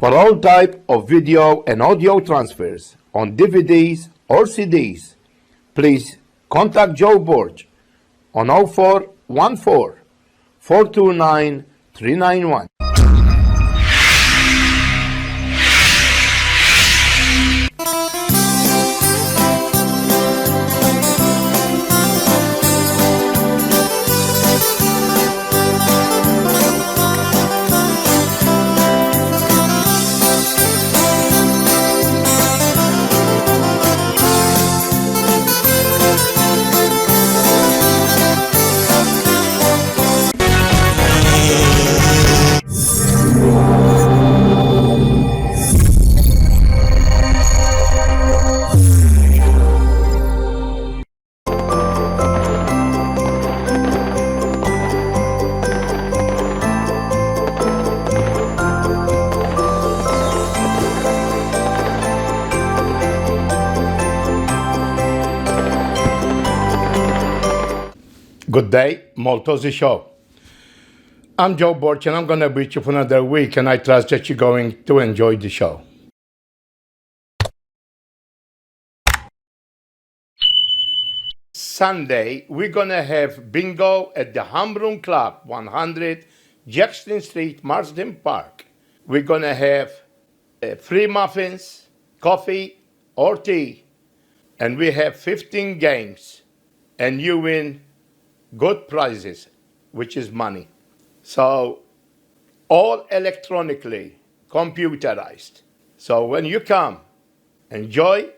For all type of video and audio transfers on DVDs or CDs, please contact Joe BORG on 0414 429 391. Gday Maltaussies show. I'm Joe BORG and I'm going to be with you for another week, and I trust that you're going to enjoy the show. Sunday, we're going to have bingo at the Hamroom Club, 100 Jackson Street, Marsden Park. We're going to have free muffins, coffee, or tea, and we have 15 games, and you win good prizes, which is money. So all electronically, computerized. So when you come, enjoy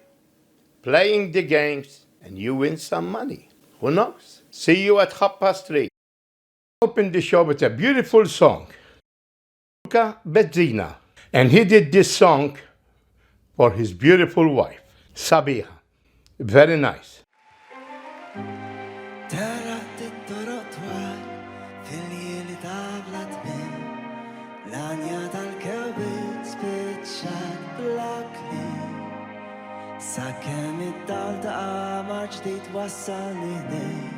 playing the games and you win some money. Who knows? See you at 3:30. Open the show with a beautiful song, BEZZINA. And he did this song for his beautiful wife, SABIEHA. Very nice. 𝐒𝐚𝐭 id-dar ta' qamar ġdid wassalni ħdejk.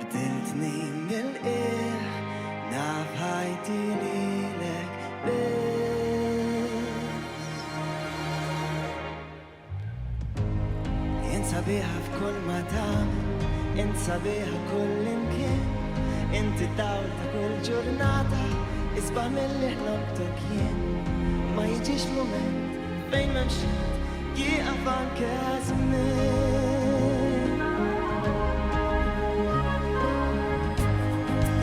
Bdiltni mill-qiegħ, naf ħajti lilek biss. Int sabiħa f'kull ma tagħmel, int sabiħa kull imkien, inti dawl ta' kull ġurnata, isbaħ milli ħloqtok jien. Ma jiġix mument fejn m'hemmx jieqaf anke żmien.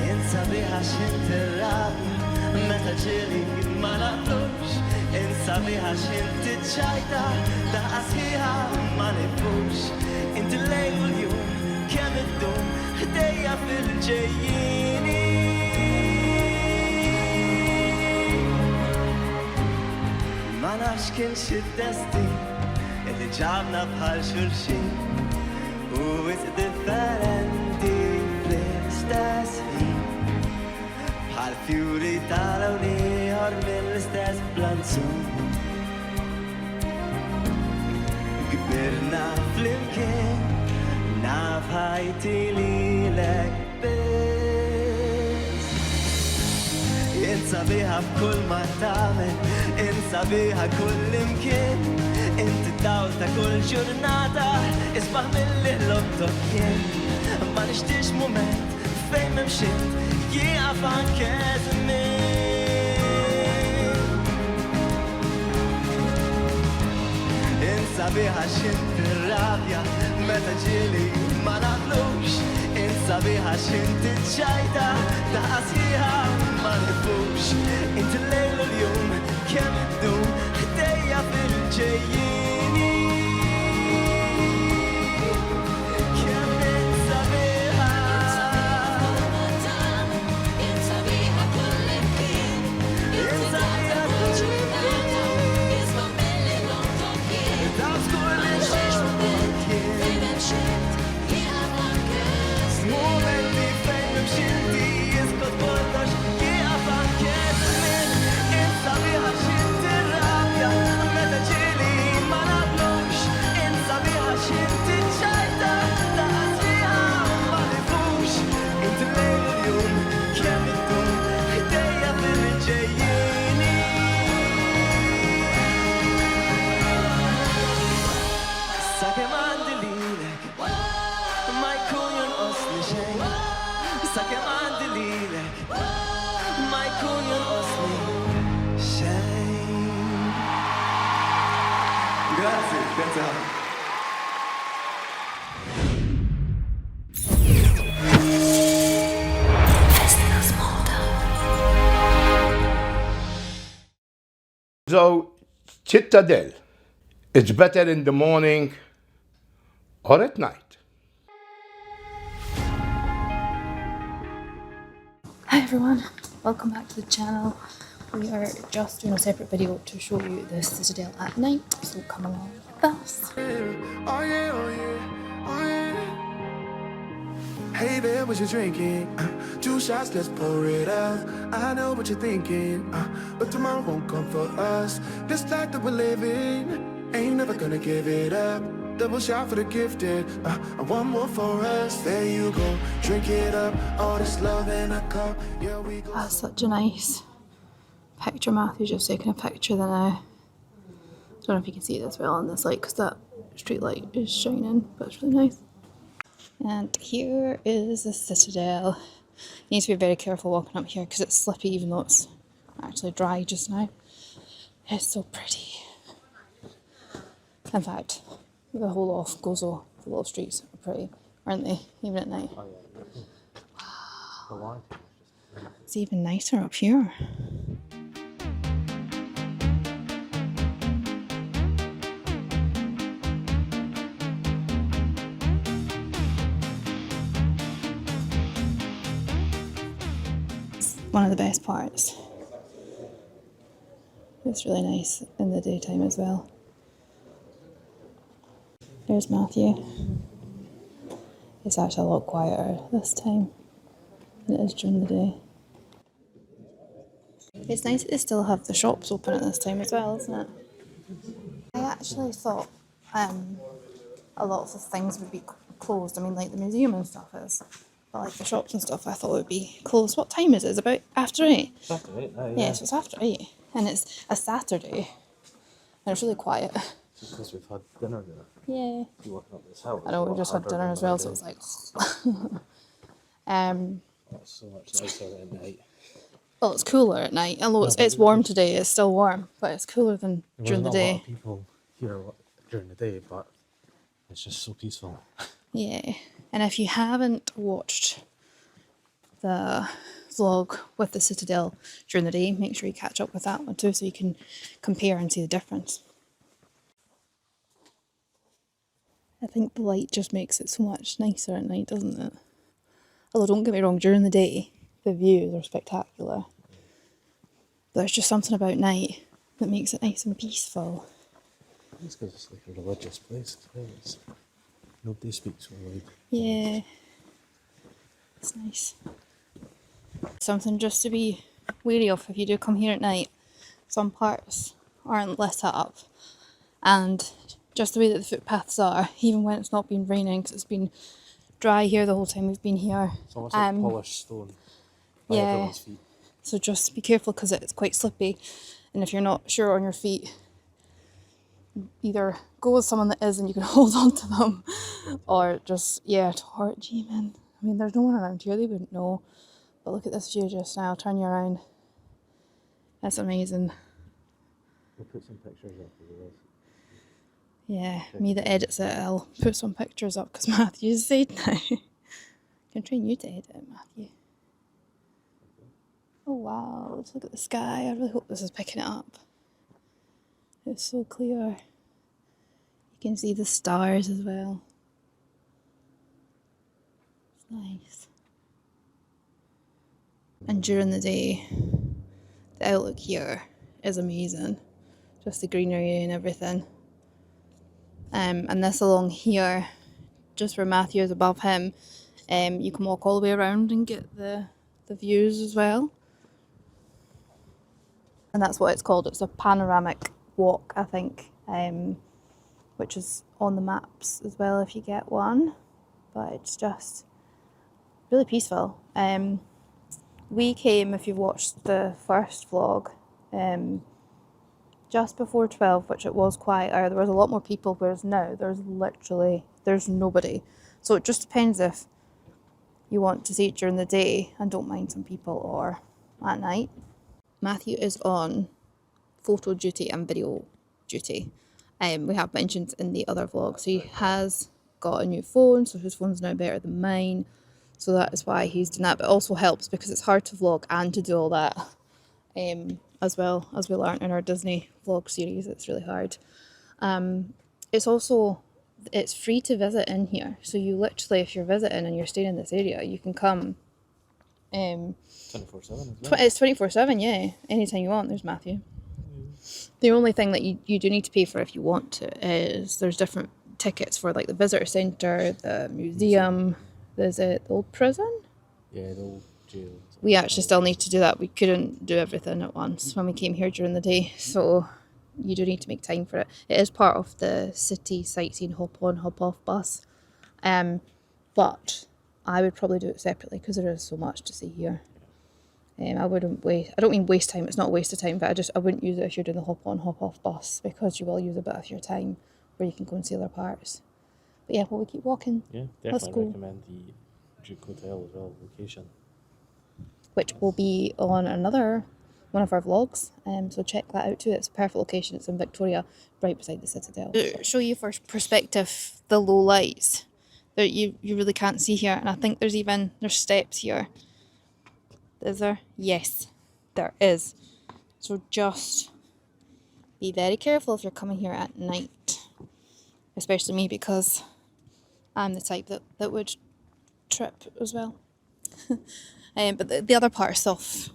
Int sabiħa x'int irrabja meta ġieli ma naqblux, int sabiħa x'int iċċajta daqqa sħiħa ma nifhux. Int il-lejl u l-jum kemm iddum ħdejja fil-ġejjieni. Ma nafx kien xi destin illi ġabna bħal xulxin, u wisq differenti fl-istess ħin, bħal fjuri tal-hawn ieħor mill-istess blanzun. Kbirna flimkien, naf ħajti lilek biss. Int sabiħa f'kull ma tagħmel, int sabiħa kull imkien, inti dawl ta' kull ġurnata, isbaħ milli ħloqtok jien. Ma nixtiex mument fejn m'hemmx jieqaf anke żmien. Int sabiħa x'int irrabja meta ġieli ma naqblux, int sabiħa x'int iċċajta daqqa sħiħa ma nifhux. Int il-lejl u l-jum kemm iddum ħdejja fil-ġejjieni. Kemm int sabiħa, int sabiħa kull imkien, int sabiħa kull ġurnata, isma' milli ħloqtok jien. Taf kull imxiex fejn hemm xint jieqaf anke żmien. Momenti fejn m'hemmx inti jiskot kollox jieqaf anke żmien. Int sabiħa x'int irrabja meta ġieli sakiem andililek ma jkun jonqosni xejn. Grazzi, grazzi ħafna. So, CITADEL, it's better in the morning or at night. Hi everyone, welcome back to the channel. We are just doing a separate video to show you the Citadel at night, so come along with us. Oh yeah, oh yeah, oh yeah. Hey there, what you drinking? 2 shots, let's pour it out. I know what you're thinking, but tomorrow won't come for us. This life that we're living, ain't never gonna give it up. Double shot for the gifted, and one more for us. There you go, drink it up. All this love in a cup. Yeah, we go. That's such a nice picture. Matthew's just taking a picture there now. I don't know if you can see it as well in this light because that street light is shining, but it's really nice. And here is the Citadel. You need to be very careful walking up here because it's slippy even though it's actually dry just now. It's so pretty. In fact, the whole of Gozo, the little streets are pretty, aren't they? Even at night. Wow. It's even nicer up here. One of the best parts. It's really nice in the daytime as well. There's Matthew. It's actually a lot quieter this time than it is during the day. It's nice that they still have the shops open at this time as well, isn't it? I actually thought a lot of the things would be closed. I mean, like the museum and stuff is. But like the shops and stuff, I thought would be closed. What time is it? It's about after 8? It's after 8 now, Yeah, so it's after 8. And it's a Saturday. And it's really quiet. Just because we've had dinner there. Yeah. You're walking up this hill. I know, we've just had dinner as well, so it's like... It's so much nicer at night. Well, it's cooler at night. Although it's warm today, it's still warm. But it's cooler than during the There's not a lot day. of people here during the day, but it's just so peaceful. Yeah. And if you haven't watched the vlog with the Citadel during the day, make sure you catch up with that one too so you can compare and see the difference. I think the light just makes it so much nicer at night, doesn't it? Although don't get me wrong, during the day the views are spectacular. But there's just something about night that makes it nice and peaceful. It's because it's like a religious place as well. Nobody speaks word. Yeah. It's nice. Something just to be wary of if you do come here at night. Some parts aren't lit up, and just the way that the footpaths are, even when it's not been raining, because it's been dry here the whole time we've been here. It's almost like polished stone by yeah. everyone's feet. So just be careful because it's quite slippy, and if you're not sure on your feet, either go with someone that is and you can hold on to them, or just, yeah, torch even. I mean, there's no one around here, they wouldn't know. But look at this view just now, I'll turn you around. That's amazing. We'll put some pictures up of this. Yeah, me that edits it, I'll put some pictures up because Matthew's said now. I can train you to edit it, Matthew. Oh wow, let's look at the sky. I really hope this is picking it up. It's so clear. You can see the stars as well. It's nice. And during the day, the outlook here is amazing. Just the greenery and everything. And this along here, just where Matthew is above him, you can walk all the way around and get the views as well. And that's what it's called. It's a panoramic walk, I think, which is on the maps as well if you get one. But it's just really peaceful. We came, if you've watched the first vlog, just before 12, which it was quieter. There was a lot more people, whereas now there's nobody. So it just depends if you want to see it during the day and don't mind some people, or at night. Matthew is on photo duty and video duty. We have mentioned in the other vlogs, he has got a new phone, so his phone's now better than mine. So that is why he's doing that. But it also helps because it's hard to vlog and to do all that. As well as we learned in our Disney vlog series, it's really hard. It's free to visit in here. So you literally, if you're visiting and you're staying in this area, you can come. 24/7. It's 24/7, yeah. Anytime you want. There's Matthew. The only thing that you do need to pay for if you want to is there's different tickets for like the visitor centre, the museum, there's the old prison. Yeah, the old jail. We actually still need to do that. We couldn't do everything at once when we came here during the day, so you do need to make time for it. It is part of the city sightseeing hop on, hop off bus, but I would probably do it separately because there is so much to see here. I don't mean waste time, it's not a waste of time, but I wouldn't use it if you're doing the hop on, hop off bus, because you will use a bit of your time where you can go and see other parts. But yeah, we keep walking. Yeah, Let's definitely go. recommend the Duke Hotel as well, location. Which will be on another one of our vlogs, so check that out too. It's a perfect location. It's in Victoria, right beside the Citadel. To show you for perspective the low lights that you really can't see here, and I think there's steps here. Is there? Yes, there is. So just be very careful if you're coming here at night, especially me, because I'm the type that would trip as well. But the other parts of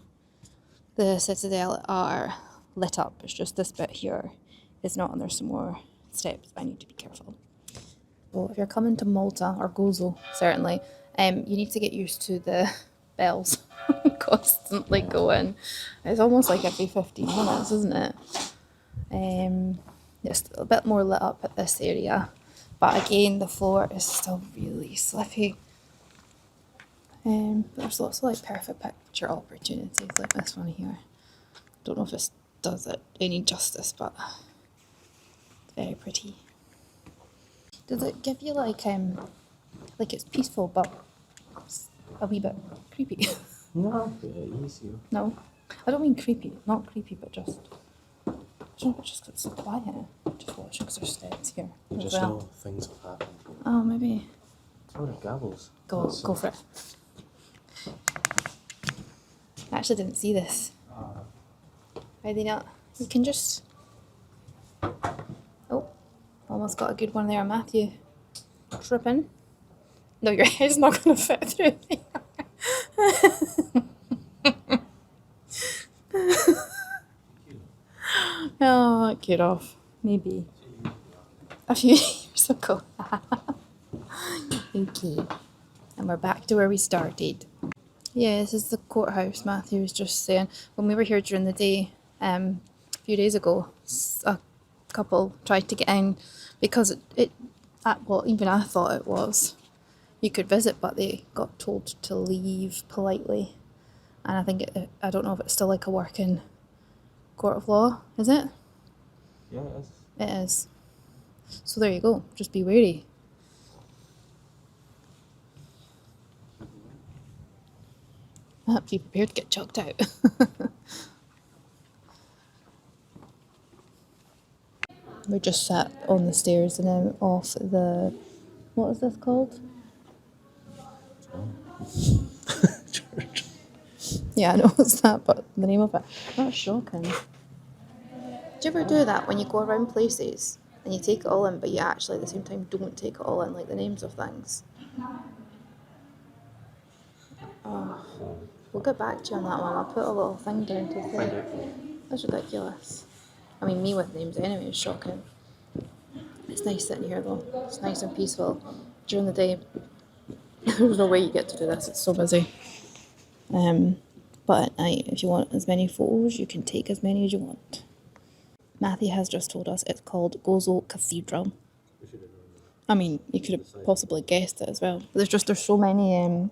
the Citadel are lit up. It's just this bit here is not, and there's some more steps. I need to be careful. Well, if you're coming to Malta, or Gozo, certainly, you need to get used to the bells constantly going. It's almost like every 15 minutes, isn't it? It's a bit more lit up at this area, but again, the floor is still really slippy. There's lots of like perfect picture opportunities like this one here. Don't know if this does it any justice, but it's very pretty. Does it give you like it's peaceful but a wee bit creepy? No, easier. No, I don't mean creepy, not creepy, but just because it's so quiet. Just watching because there's steps here. You as just well. know things have happened. Oh, maybe. Oh, the gavels. Go for it. I actually didn't see this. Are they not? You can just... Oh, almost got a good one there, Matthew. Tripping. No, your head's not going to fit through there. Oh, get off. Maybe. A few years ago. Okay. And we're back to where we started. Yeah, this is the courthouse, Matthew was just saying. When we were here during the day, a few days ago, a couple tried to get in because even I thought it was. You could visit, but they got told to leave politely. And I think, I don't know if it's still like a working court of law, is it? Yeah, it is. It is. So there you go, just be wary. Be prepared to get chucked out. We just sat on the stairs and then off the... What is this called? Church. Yeah, I know it's that, but the name of it. That's shocking. Do you ever do that when you go around places and you take it all in, but you actually at the same time don't take it all in, like the names of things? Oh, we'll get back to you on that one. I'll put a little thing down to say. That's ridiculous. I mean, me with names anyway is shocking. It's nice sitting here though. It's nice and peaceful. During the day, there's no way you get to do this. It's so busy. But at night, if you want as many photos, you can take as many as you want. Matthew has just told us it's called Gozo Cathedral. I mean, you could have possibly guessed it as well. There's so many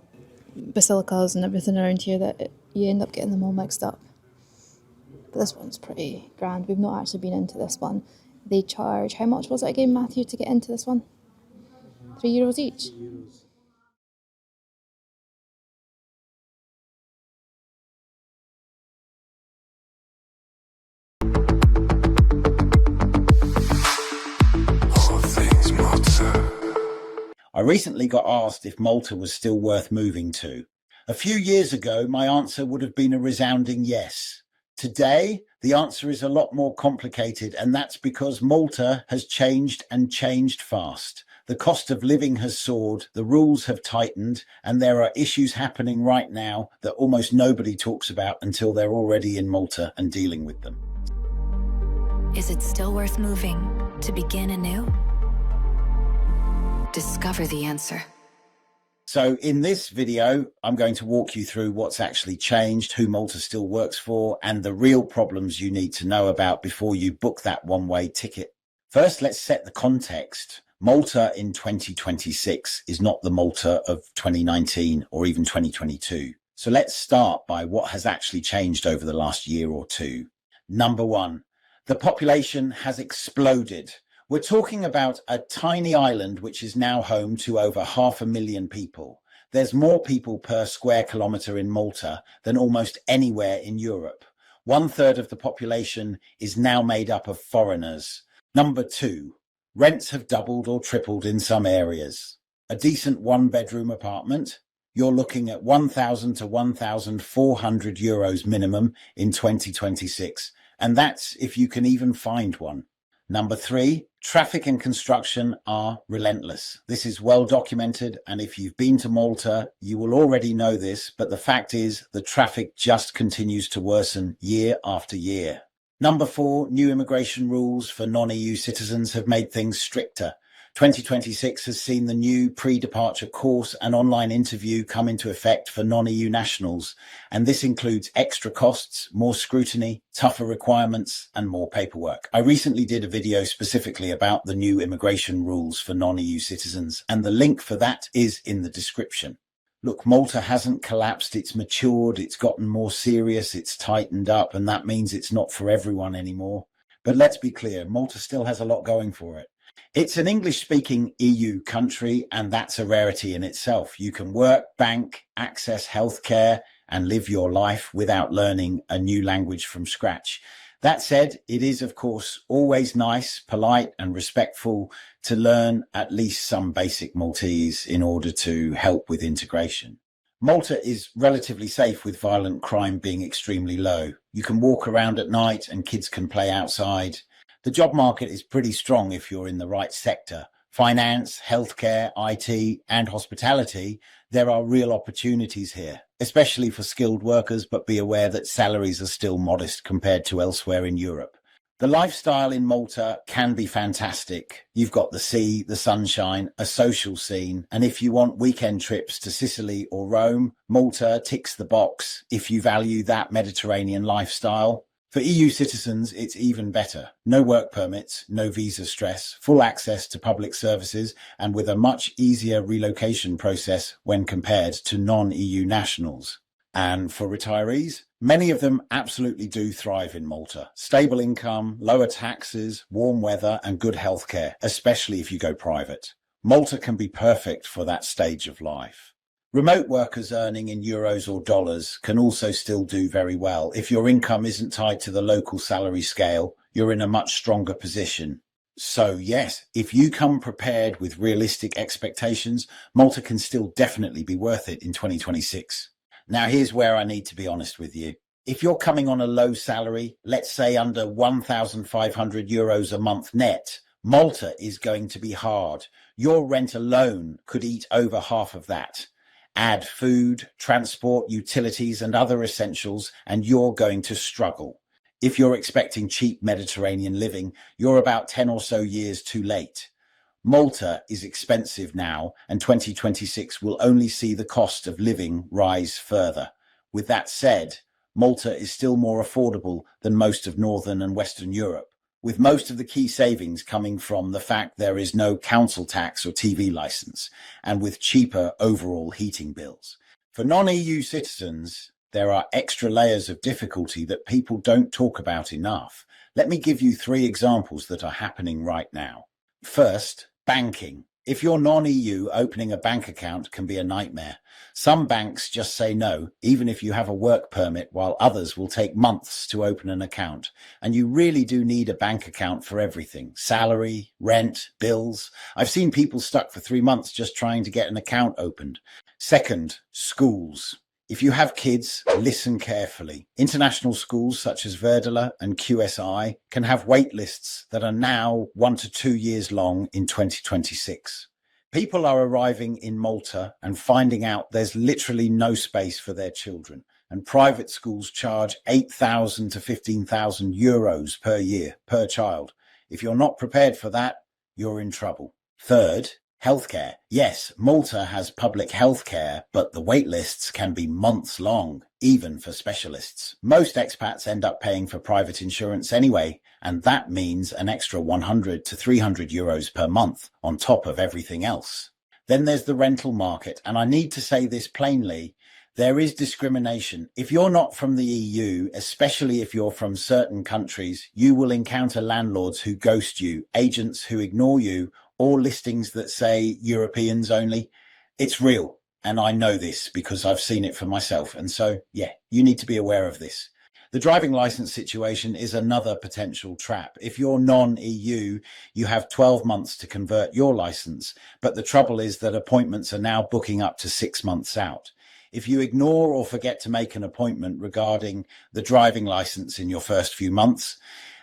basilicas and everything around here that you end up getting them all mixed up. But this one's pretty grand. We've not actually been into this one. They charge, how much was it again, Matthew, to get into this one? €3 each? recently got asked if Malta was still worth moving to. A few years ago, my answer would have been a resounding yes. Today, the answer is a lot more complicated, and that's because Malta has changed and changed fast. The cost of living has soared, the rules have tightened, and there are issues happening right now that almost nobody talks about until they're already in Malta and dealing with them. Is it still worth moving to begin anew? Discover the answer. So in this video, I'm going to walk you through what's actually changed, who Malta still works for, and the real problems you need to know about before you book that one-way ticket. First, let's set the context. Malta in 2026 is not the Malta of 2019 or even 2022. So let's start by what has actually changed over the last year or two. Number one, the population has exploded. We're talking about a tiny island which is now home to over 500,000 people. There's more people per square kilometre in Malta than almost anywhere in Europe. 1/3 of the population is now made up of foreigners. Number two, rents have doubled or tripled in some areas. A decent one-bedroom apartment, you're looking at 1,000 to 1,400 euros minimum in 2026, and that's if you can even find one. Number three, traffic and construction are relentless. This is well documented, and if you've been to Malta, you will already know this, but the fact is the traffic just continues to worsen year after year. Number four, new immigration rules for non-EU citizens have made things stricter. 2026 has seen the new pre-departure course and online interview come into effect for non-EU nationals, and this includes extra costs, more scrutiny, tougher requirements, and more paperwork. I recently did a video specifically about the new immigration rules for non-EU citizens, and the link for that is in the description. Look, Malta hasn't collapsed, it's matured, it's gotten more serious, it's tightened up, and that means it's not for everyone anymore. But let's be clear, Malta still has a lot going for it. It's an English-speaking EU country, and that's a rarity in itself. You can work, bank, access healthcare, and live your life without learning a new language from scratch. That said, it is, of course, always nice, polite, and respectful to learn at least some basic Maltese in order to help with integration. Malta is relatively safe, with violent crime being extremely low. You can walk around at night and kids can play outside. The job market is pretty strong if you're in the right sector. Finance, healthcare, IT, and hospitality, there are real opportunities here, especially for skilled workers, but be aware that salaries are still modest compared to elsewhere in Europe. The lifestyle in Malta can be fantastic. You've got the sea, the sunshine, a social scene, and if you want weekend trips to Sicily or Rome, Malta ticks the box if you value that Mediterranean lifestyle. For EU citizens, it's even better. No work permits, no visa stress, full access to public services, and with a much easier relocation process when compared to non-EU nationals. And for retirees, many of them absolutely do thrive in Malta. Stable income, lower taxes, warm weather, and good healthcare, especially if you go private. Malta can be perfect for that stage of life. Remote workers earning in euros or dollars can also still do very well. If your income isn't tied to the local salary scale, you're in a much stronger position. So yes, if you come prepared with realistic expectations, Malta can still definitely be worth it in 2026. Now here's where I need to be honest with you. If you're coming on a low salary, let's say under 1,500 euros a month net, Malta is going to be hard. Your rent alone could eat over half of that. Add food, transport, utilities, and other essentials, and you're going to struggle. If you're expecting cheap Mediterranean living, you're about 10 or so years too late. Malta is expensive now, and 2026 will only see the cost of living rise further. With that said, Malta is still more affordable than most of Northern and Western Europe, with most of the key savings coming from the fact there is no council tax or TV license, and with cheaper overall heating bills. For non-EU citizens, there are extra layers of difficulty that people don't talk about enough. Let me give you 3 examples that are happening right now. First, banking. If you're non-EU, opening a bank account can be a nightmare. Some banks just say no, even if you have a work permit, while others will take months to open an account. And you really do need a bank account for everything: salary, rent, bills. I've seen people stuck for 3 months just trying to get an account opened. Second, schools. If you have kids, listen carefully. International schools such as Verdela and QSI can have wait lists that are now 1 to 2 years long in 2026. People are arriving in Malta and finding out there's literally no space for their children, and private schools charge 8,000 to 15,000 euros per year per child. If you're not prepared for that, you're in trouble. Third, healthcare. Yes, Malta has public healthcare, but the wait lists can be months long, even for specialists. Most expats end up paying for private insurance anyway, and that means an extra 100 to 300 euros per month on top of everything else. Then there's the rental market, and I need to say this plainly. There is discrimination. If you're not from the EU, especially if you're from certain countries, you will encounter landlords who ghost you, agents who ignore you, or listings that say Europeans only. It's real, and I know this because I've seen it for myself. And so, yeah, you need to be aware of this. The driving license situation is another potential trap. If you're non-EU, you have 12 months to convert your license, but the trouble is that appointments are now booking up to 6 months out. If you ignore or forget to make an appointment regarding the driving license in your first few months,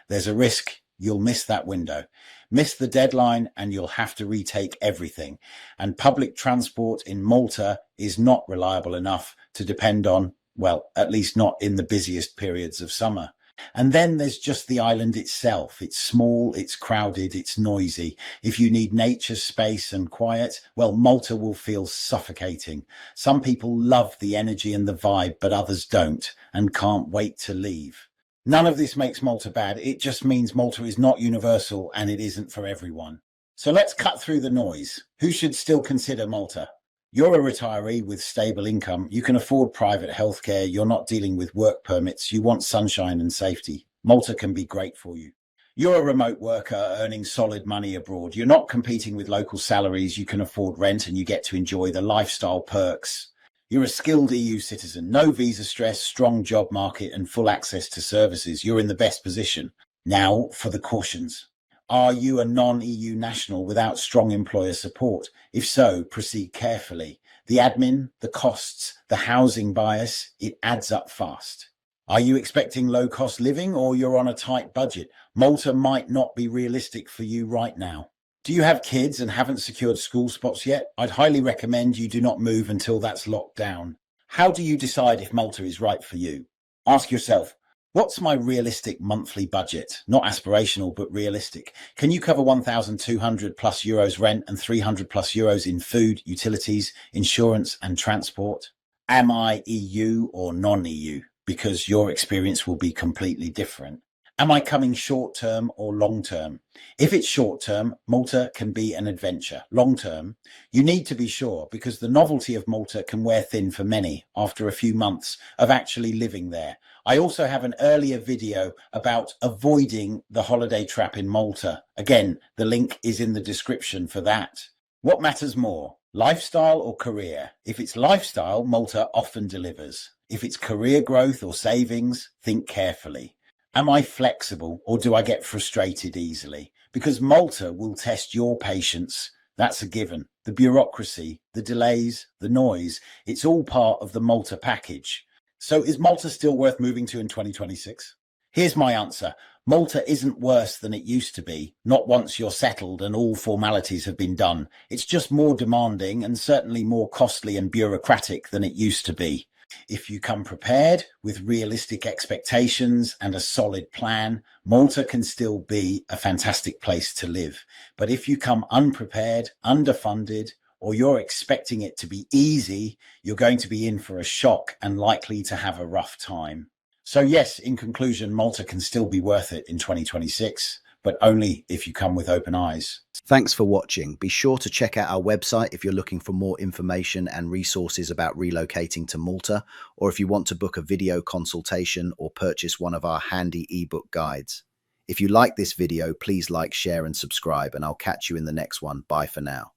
there's a risk you'll miss that window. Miss the deadline and you'll have to retake everything. And public transport in Malta is not reliable enough to depend on, well, at least not in the busiest periods of summer. And then there's just the island itself. It's small, it's crowded, it's noisy. If you need nature, space and quiet, well, Malta will feel suffocating. Some people love the energy and the vibe, but others don't and can't wait to leave. None of this makes Malta bad. It just means Malta is not universal and it isn't for everyone. So let's cut through the noise. Who should still consider Malta? You're a retiree with stable income. You can afford private healthcare. You're not dealing with work permits. You want sunshine and safety. Malta can be great for you. You're a remote worker earning solid money abroad. You're not competing with local salaries. You can afford rent and you get to enjoy the lifestyle perks. You're a skilled EU citizen, no visa stress, strong job market and full access to services. You're in the best position. Now for the cautions. Are you a non-EU national without strong employer support? If so, proceed carefully. The admin, the costs, the housing bias, it adds up fast. Are you expecting low-cost living or you're on a tight budget? Malta might not be realistic for you right now. Do you have kids and haven't secured school spots yet? I'd highly recommend you do not move until that's locked down. How do you decide if Malta is right for you? Ask yourself, what's my realistic monthly budget? Not aspirational, but realistic. Can you cover 1,200 plus euros rent and 300 plus euros in food, utilities, insurance and transport? Am I EU or non-EU? Because your experience will be completely different. Am I coming short term or long term? If it's short term, Malta can be an adventure. Long term, you need to be sure because the novelty of Malta can wear thin for many after a few months of actually living there. I also have an earlier video about avoiding the holiday trap in Malta. Again, the link is in the description for that. What matters more, lifestyle or career? If it's lifestyle, Malta often delivers. If it's career growth or savings, think carefully. Am I flexible or do I get frustrated easily? Because Malta will test your patience. That's a given. The bureaucracy, the delays, the noise, it's all part of the Malta package. So is Malta still worth moving to in 2026? Here's my answer. Malta isn't worse than it used to be, not once you're settled and all formalities have been done. It's just more demanding and certainly more costly and bureaucratic than it used to be. If you come prepared with realistic expectations and a solid plan, Malta can still be a fantastic place to live. But if you come unprepared, underfunded, or you're expecting it to be easy, you're going to be in for a shock and likely to have a rough time. So yes, in conclusion, Malta can still be worth it in 2026, but only if you come with open eyes. Thanks for watching. Be sure to check out our website if you're looking for more information and resources about relocating to Malta, or if you want to book a video consultation or purchase one of our handy ebook guides. If you like this video, please like, share and subscribe, and I'll catch you in the next one. Bye for now.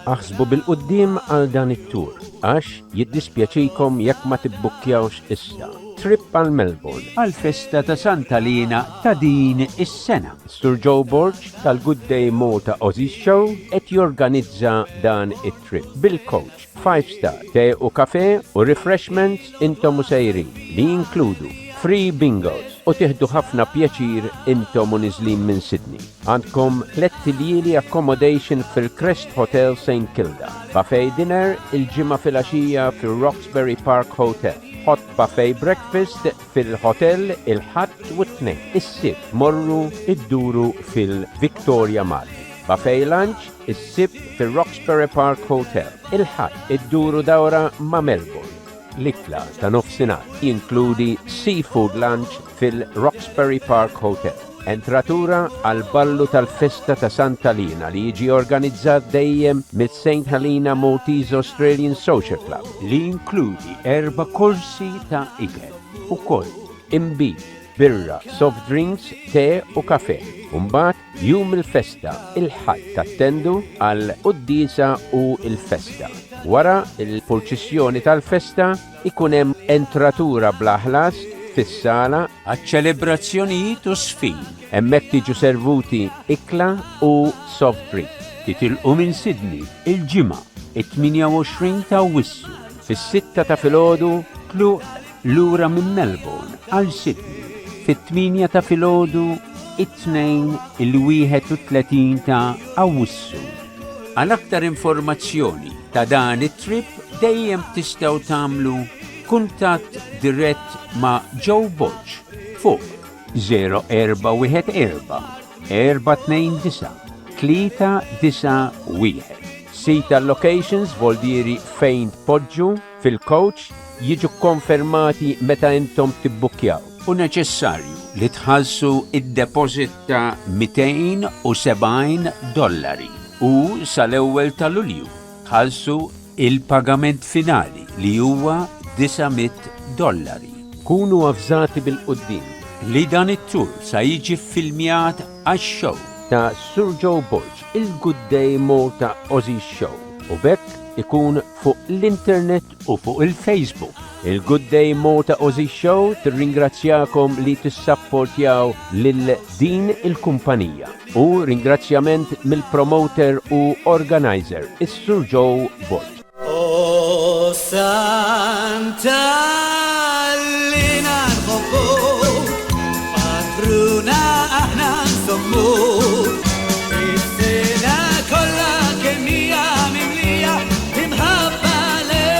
Aħsbu bil-qoddim għal dan it-tur, għax jiddispjaċikom jekk ma tibbukkjawx issa. Trip għal Melbourne għal festa ta' Santa Lina ta' din is-sena. Sur Joe BORG tal-Gday Maltaussies Show qed jorganizza dan it-trip bil-coach 5-star te u kafe u refreshments intom sejrin li jinkludu free bingos u tieħdu ħafna pjaċir intom u niżlin minn Sydney. Għandkom 3 lieli accommodation fil-Crest Hotel St. Kilda. Buffet dinner il-ġimgħa fil-għaxija fil-Roxbury Park Hotel. Hot buffet breakfast fil-hotel il-ħadd u t-tnejn. Is-sibt morru idduru fil-Victoria Malta. Buffet lunch is-sibt fil-Roxbury Park Hotel. Il-ħadd idduru dawra ma' Melbourne. L-ikla ta' nofsinhar jinkludi seafood lunch fil-Roxbury Park Hotel. Entratura għal ballu tal-festa ta' Santa Lina li jiġi organizzat dejjem mit-St. Helena Maltese Australian Social Club li jinkludi 4 korsi ta' ikel ukoll imbit, birra, soft drinks, te u kafe. Mbagħad jum il-festa il-ħadd tattendu għal qudiesa u il-festa. Wara il-purċissjoni tal-festa ikun hemm entratura bla ħlas fis-sala għaċ-ċelebrazzjonijiet u sfin. Hemmhekk tiġu servuti ikla u soft drink. Titilqu minn Sydney il-ġimgħa it-28 ta' Awwissu fis-6 ta' filgħodu tluq lura minn Melbourne għal Sydney fit-8 ta' filgħodu it-tnejn il-31 ta' Awwissu. Għal aktar informazzjoni ta' dan it-trip dejjem tistgħu tagħmlu kuntatt dirett ma' Joe BORG fuq 0414 429 391. Sita locations voldieri fejn tpoġġu fil-coach jiġu konfermati meta intom tibbukkjaw. U neċessarju li tħallsu id-deposit ta' $270 u sal-ewwel ta' Lulju tħallsu il-pagament finali li huwa $900. Kunu avżati bil-qudiem li dan it-tur sa jiġi filmjat għax-show ta' Sur Joe BORG, il-Gday Maltaussies Show. U bekk ikun fuq l-internet u fuq il-Facebook. Il-Gday Maltaussies Show tirringrazzjakom li tissapportjaw lil din il-kumpanija. U ringrazzjament mill-promoter u organizer, is-Sur Joe BORG. Oh Santa Lina nħobbok, patruna aħna nsommuk, is-sena kollha kemm hija mimlija imħabba lejk.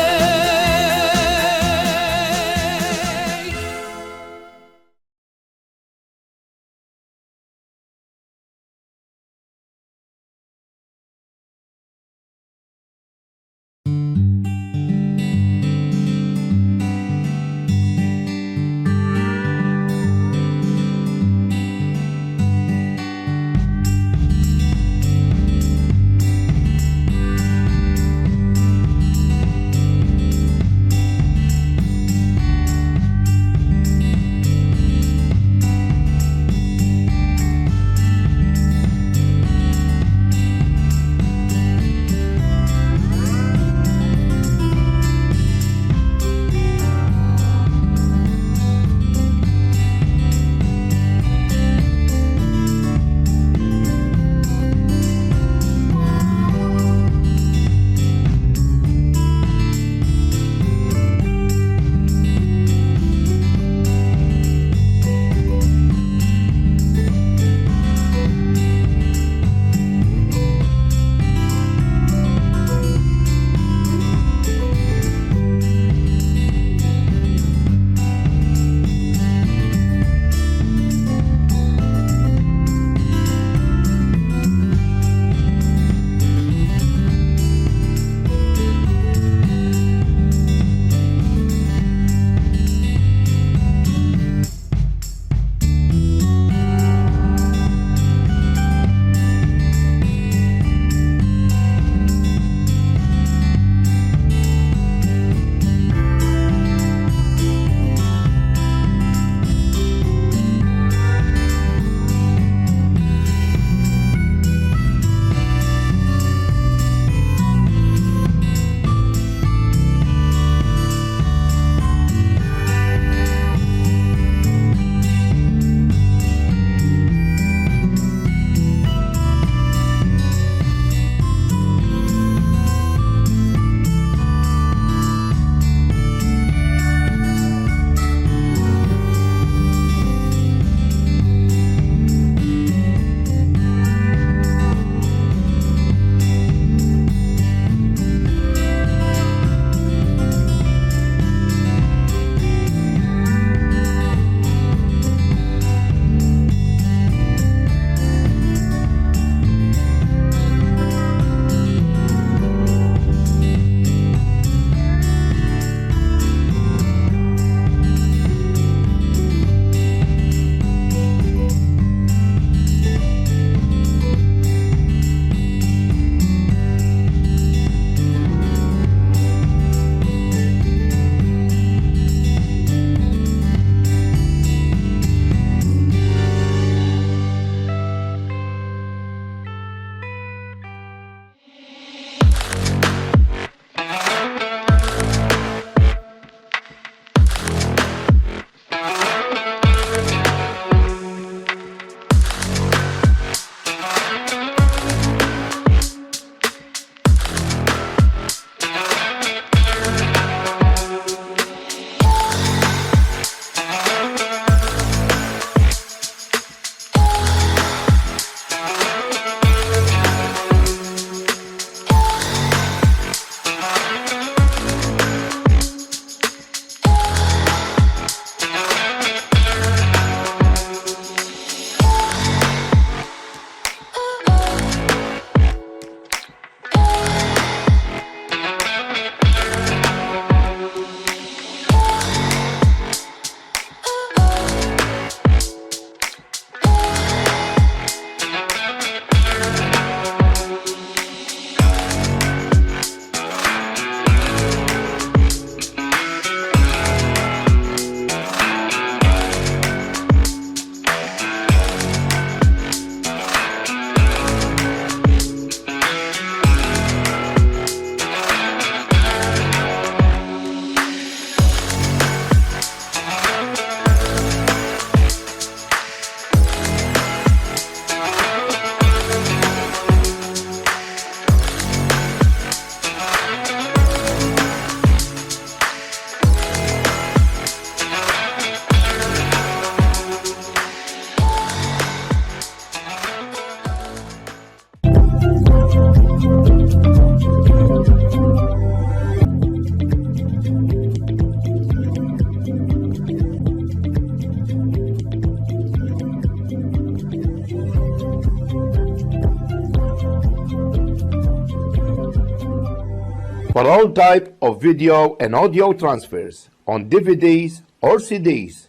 For all type of video and audio transfers on DVDs or CDs,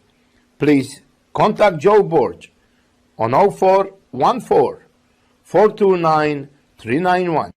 please contact Joe BORG on 0414 429 391.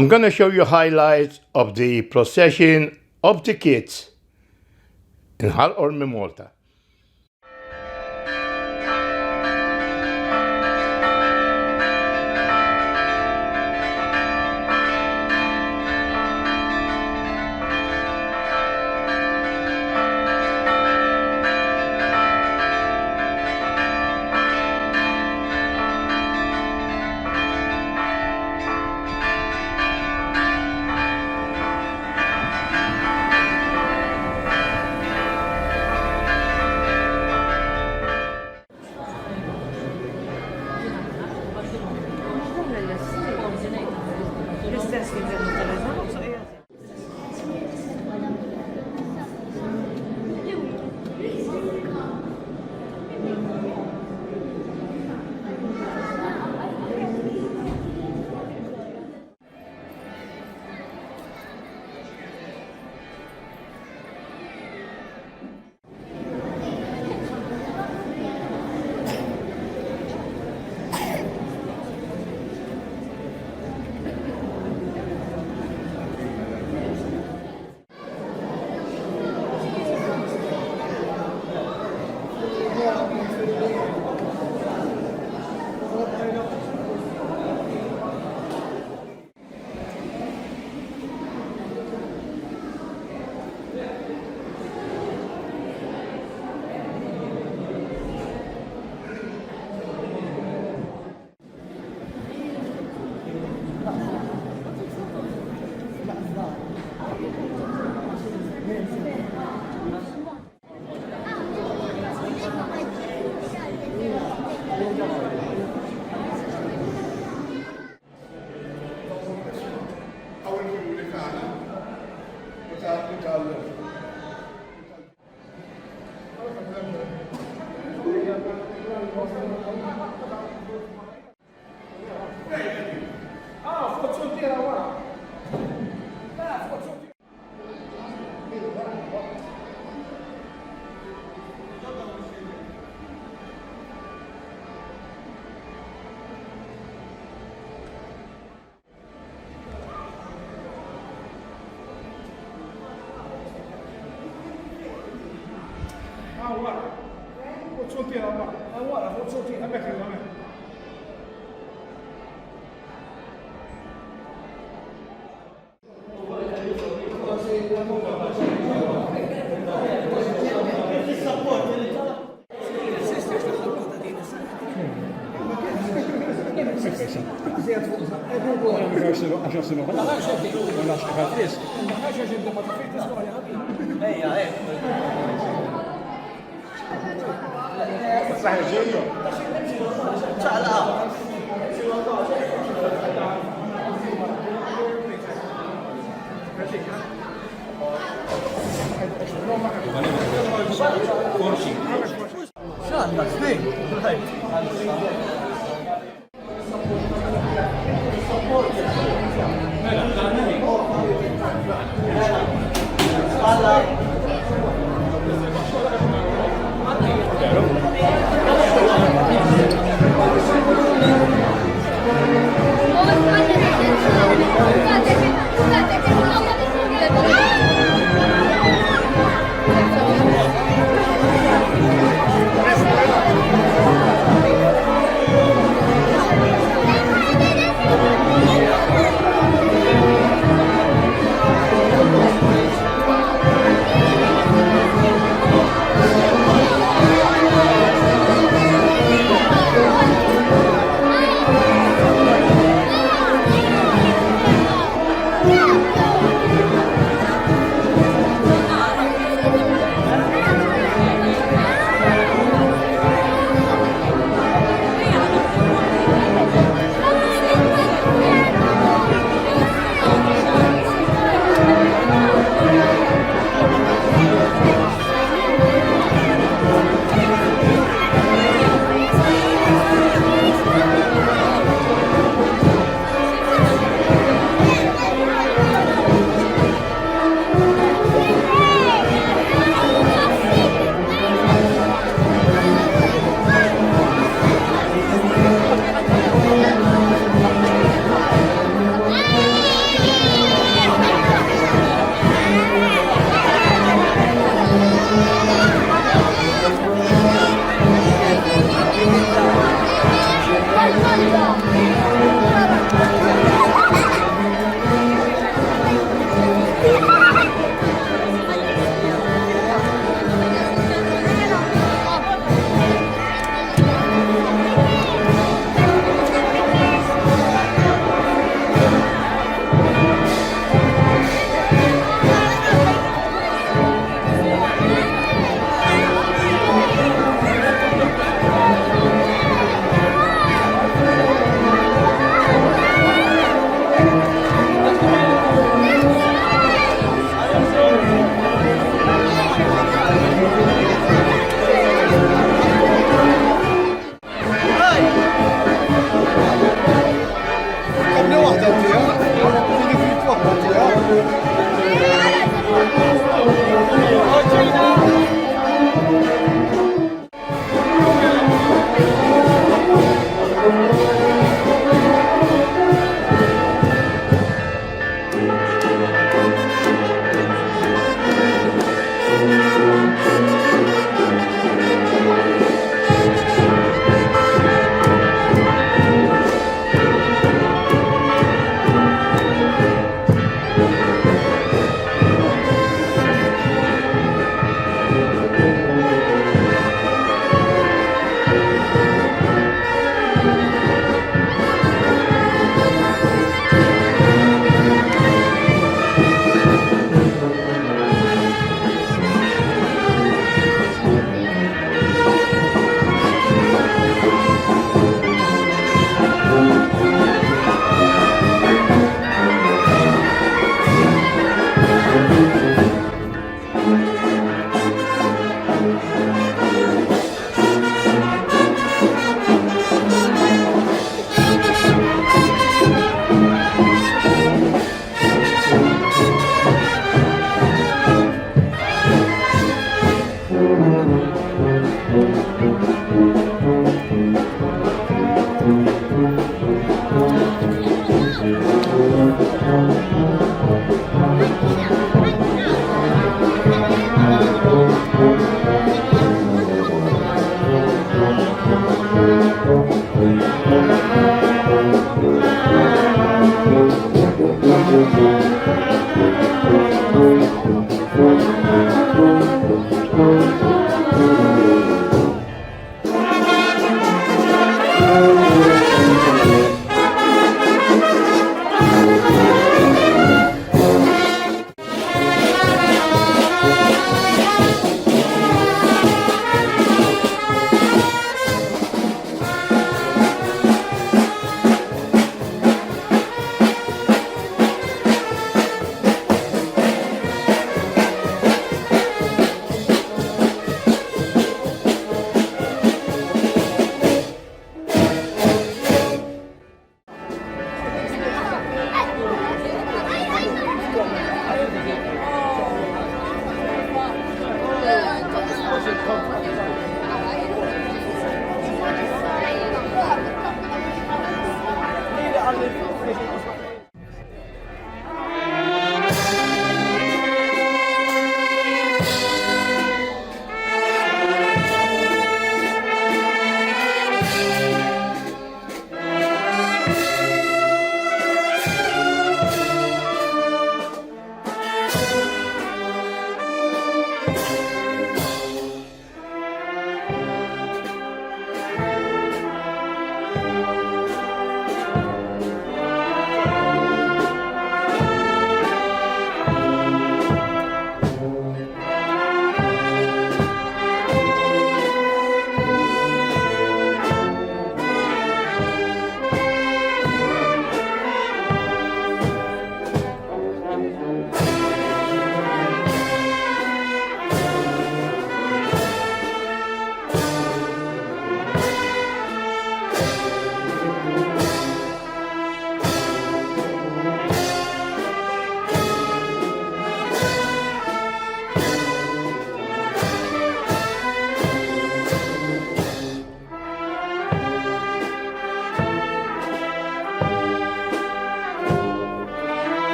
I'm going to show you highlights of the procession of the kids in 𝐒𝐚𝐭, Malta.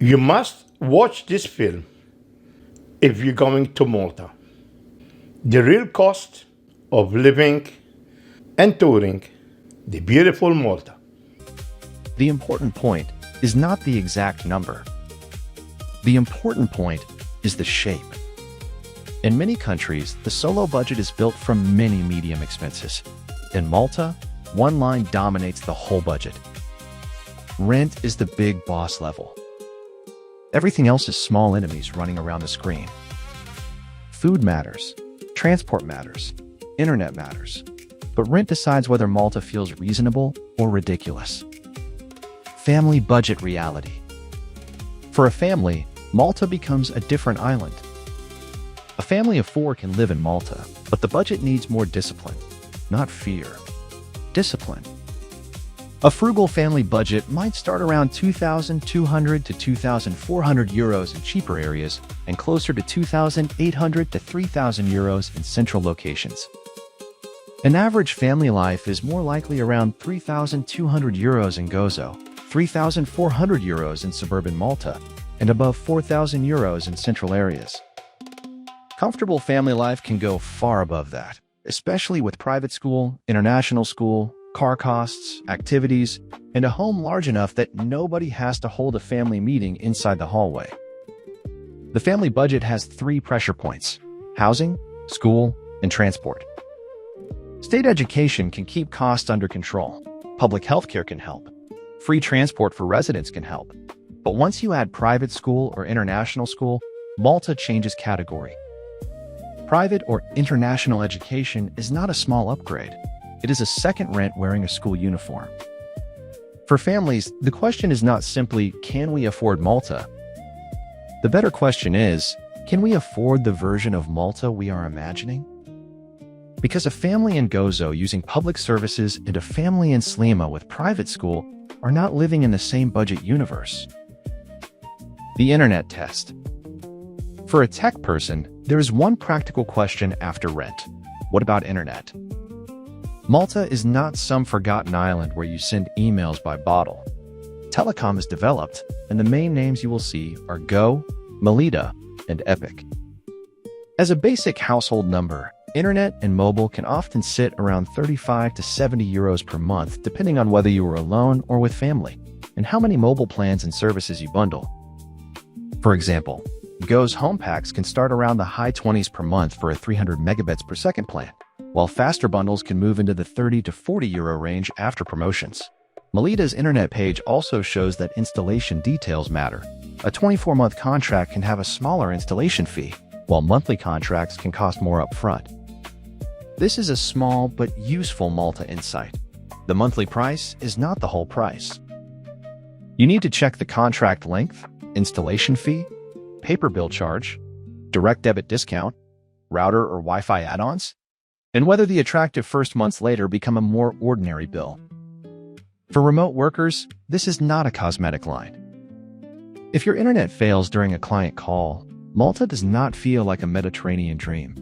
You must watch this film if you're going to Malta. The real cost of living and touring the beautiful Malta. The important point is not the exact number. The important point is the shape. In many countries, the solo budget is built from many medium expenses. In Malta, one line dominates the whole budget. Rent is the big boss level. Everything else is small enemies running around the screen. Food matters, transport matters, internet matters, but rent decides whether Malta feels reasonable or ridiculous. Family budget reality. For a family, Malta becomes a different island. A family of 4 can live in Malta, but the budget needs more discipline, not fear. Discipline. A frugal family budget might start around 2,200 to 2,400 euros in cheaper areas and closer to 2,800 to 3,000 euros in central locations. An average family life is more likely around 3,200 euros in Gozo, 3,400 euros in suburban Malta, and above 4,000 euros in central areas. Comfortable family life can go far above that, especially with private school, international school, car costs, activities, and a home large enough that nobody has to hold a family meeting inside the hallway. The family budget has 3 pressure points: housing, school, and transport. State education can keep costs under control. Public healthcare can help. Free transport for residents can help. But once you add private school or international school, Malta changes category. Private or international education is not a small upgrade. It is a second rent wearing a school uniform. For families, the question is not simply, can we afford Malta? The better question is, can we afford the version of Malta we are imagining? Because a family in Gozo using public services and a family in Sliema with private school are not living in the same budget universe. The internet test. For a tech person, there is one practical question after rent. What about internet? Malta is not some forgotten island where you send emails by bottle. Telecom is developed, and the main names you will see are Go, Melita, and Epic. As a basic household number, internet and mobile can often sit around 35 to 70 euros per month, depending on whether you are alone or with family, and how many mobile plans and services you bundle. For example, Go's home packs can start around the high 20s per month for a 300 megabits per second plan, while faster bundles can move into the 30 to 40 euro range after promotions. Melita's internet page also shows that installation details matter. A 24-month contract can have a smaller installation fee, while monthly contracts can cost more upfront. This is a small but useful Malta insight. The monthly price is not the whole price. You need to check the contract length, installation fee, paper bill charge, direct debit discount, router or Wi-Fi add-ons, and whether the attractive first months later become a more ordinary bill. For remote workers, this is not a cosmetic line. If your internet fails during a client call, Malta does not feel like a Mediterranean dream.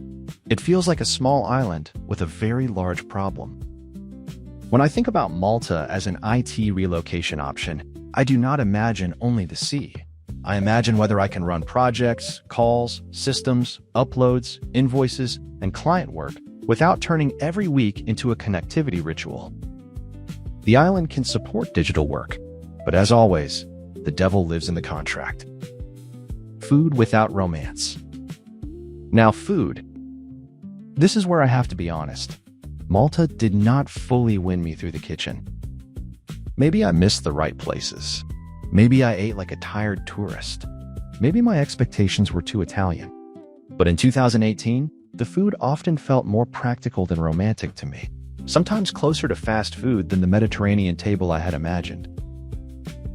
It feels like a small island with a very large problem. When I think about Malta as an IT relocation option, I do not imagine only the sea. I imagine whether I can run projects, calls, systems, uploads, invoices, and client work without turning every week into a connectivity ritual. The island can support digital work, but as always, the devil lives in the contract. Food without romance. Now, food. This is where I have to be honest. Malta did not fully win me through the kitchen. Maybe I missed the right places. Maybe I ate like a tired tourist. Maybe my expectations were too Italian. But in 2018, the food often felt more practical than romantic to me, sometimes closer to fast food than the Mediterranean table I had imagined.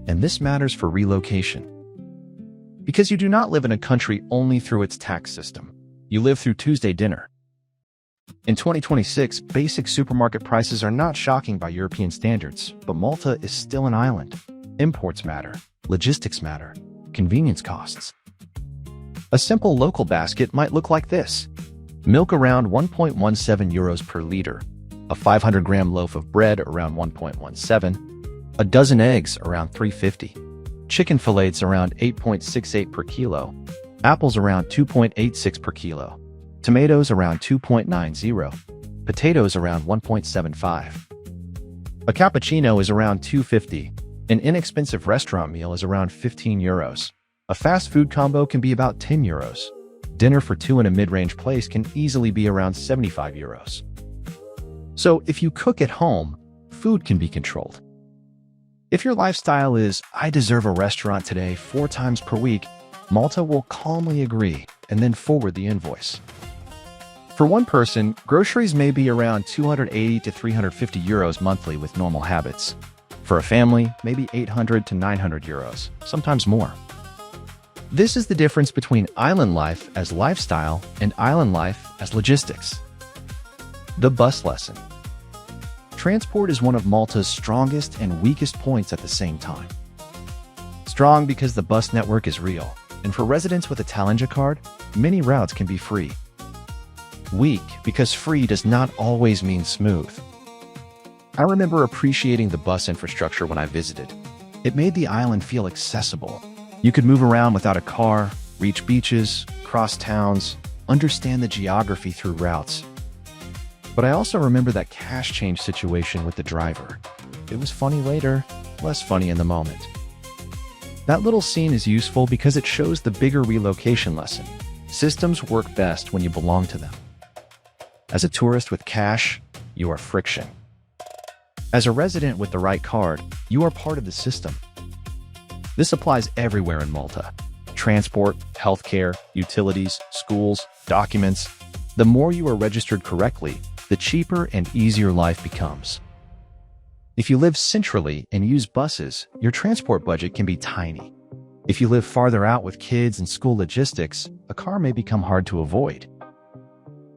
And this matters for relocation. Because you do not live in a country only through its tax system. You live through Tuesday dinner. In 2026, basic supermarket prices are not shocking by European standards, but Malta is still an island. Imports matter, logistics matter, convenience costs. A simple local basket might look like this. Milk around 1.17 euros per liter, a 500-gram loaf of bread around 1.17, a dozen eggs around 3.50, chicken fillets around 8.68 per kilo, apples around 2.86 per kilo, tomatoes around 2.90, potatoes around 1.75. A cappuccino is around 2.50. An inexpensive restaurant meal is around 15 euros. A fast food combo can be about 10 euros. Dinner for two in a mid-range place can easily be around 75 euros. So if you cook at home, food can be controlled. If your lifestyle is, I deserve a restaurant today 4 times per week, Malta will calmly agree and then forward the invoice. For one person, groceries may be around 280 to 350 euros monthly with normal habits. For a family, maybe 800 to 900 euros, sometimes more. This is the difference between island life as lifestyle and island life as logistics. The bus lesson. Transport is one of Malta's strongest and weakest points at the same time. Strong because the bus network is real, and for residents with a 𝐭𝐚𝐭 card, many routes can be free. Weak because free does not always mean smooth. I remember appreciating the bus infrastructure when I visited. It made the island feel accessible. You could move around without a car, reach beaches, cross towns, understand the geography through routes. But I also remember that cash change situation with the driver. It was funny later, less funny in the moment. That little scene is useful because it shows the bigger relocation lesson. Systems work best when you belong to them. As a tourist with cash, you are friction. As a resident with the right card, you are part of the system. This applies everywhere in Malta. Transport, healthcare, utilities, schools, documents. The more you are registered correctly, the cheaper and easier life becomes. If you live centrally and use buses, your transport budget can be tiny. If you live farther out with kids and school logistics, a car may become hard to avoid.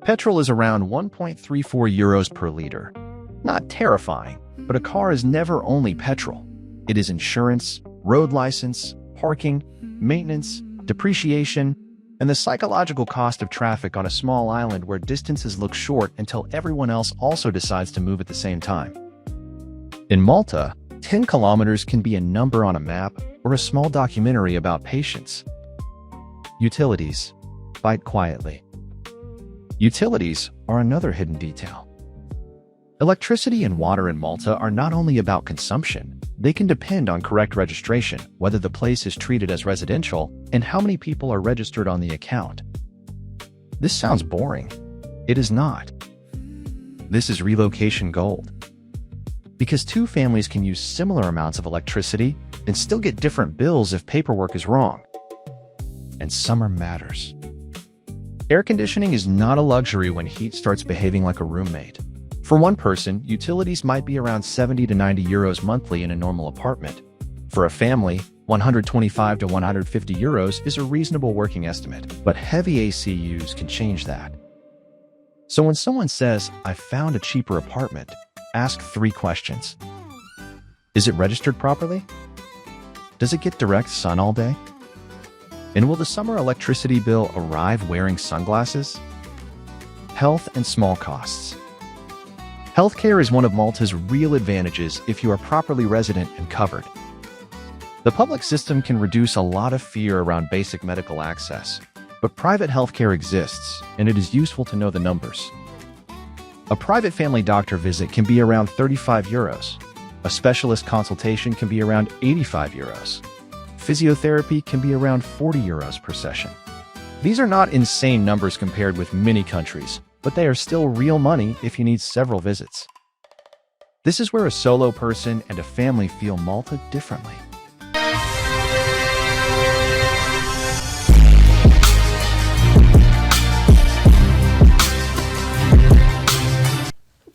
Petrol is around 1.34 euros per liter. Not terrifying, but a car is never only petrol. It is insurance, road license, parking, maintenance, depreciation, and the psychological cost of traffic on a small island where distances look short until everyone else also decides to move at the same time. In Malta, 10 kilometers can be a number on a map or a small documentary about patience. Utilities. Fight quietly. Utilities are another hidden detail. Electricity and water in Malta are not only about consumption, they can depend on correct registration, whether the place is treated as residential, and how many people are registered on the account. This sounds boring. It is not. This is relocation gold. Because 2 families can use similar amounts of electricity and still get different bills if paperwork is wrong. And summer matters. Air conditioning is not a luxury when heat starts behaving like a roommate. For one person, utilities might be around 70 to 90 euros monthly in a normal apartment. For a family, 125 to 150 euros is a reasonable working estimate, but heavy AC use can change that. So when someone says, "I found a cheaper apartment," ask 3 questions. Is it registered properly? Does it get direct sun all day? And will the summer electricity bill arrive wearing sunglasses? Health and small costs. Healthcare is one of Malta's real advantages if you are properly resident and covered. The public system can reduce a lot of fear around basic medical access, but private healthcare exists, and it is useful to know the numbers. A private family doctor visit can be around 35 euros. A specialist consultation can be around 85 euros. Physiotherapy can be around 40 euros per session. These are not insane numbers compared with many countries, but they are still real money if you need several visits. This is where a solo person and a family feel Malta differently.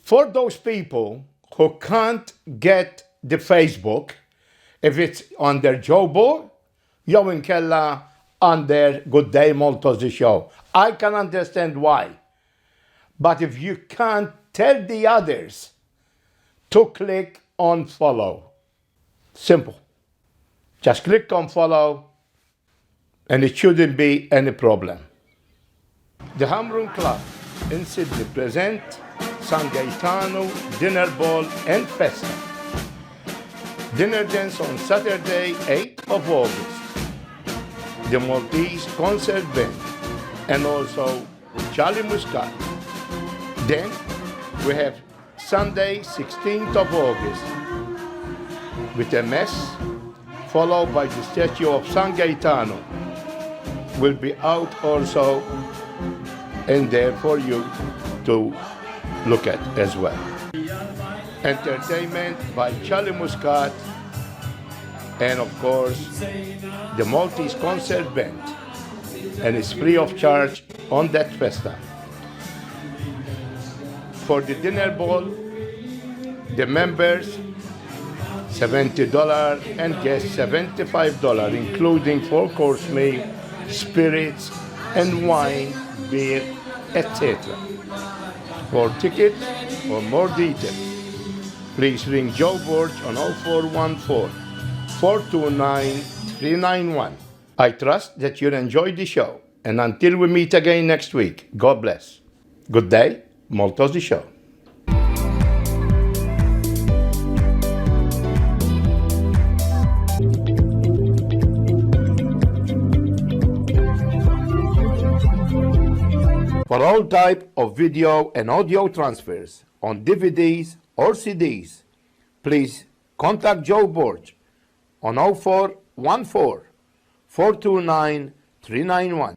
For those people who can't get the Facebook, if it's on their job board, jew inkella on their Gday Maltaussies show. I can understand why. But if you can't tell the others to click on follow, simple. Just click on follow and it shouldn't be any problem. The 𝐭𝐚𝐭 Club in Sydney present San Gaetano, Dinner Ball and Festa. Dinner dance on Saturday, 8th of August. The Maltese concert band and also Charlie Muscat. Then we have Sunday, 16th of August with a mass followed by the statue of San Gaetano. Will be out also and there for you to look at as well. Entertainment by Charlie Muscat and of course the Maltese concert band, and it's free of charge on that festa. For the dinner ball, the members $70 and guests $75, including 4-course meal, spirits and wine, beer, etc. For tickets or more details, please ring Joe BORG on 0414-429-391. I trust that you'll enjoy the show, and until we meet again next week, God bless. Good day, Maltese Show. For all type of video and audio transfers on DVDs or CDs, please contact Joe BORG on 0414-429-391.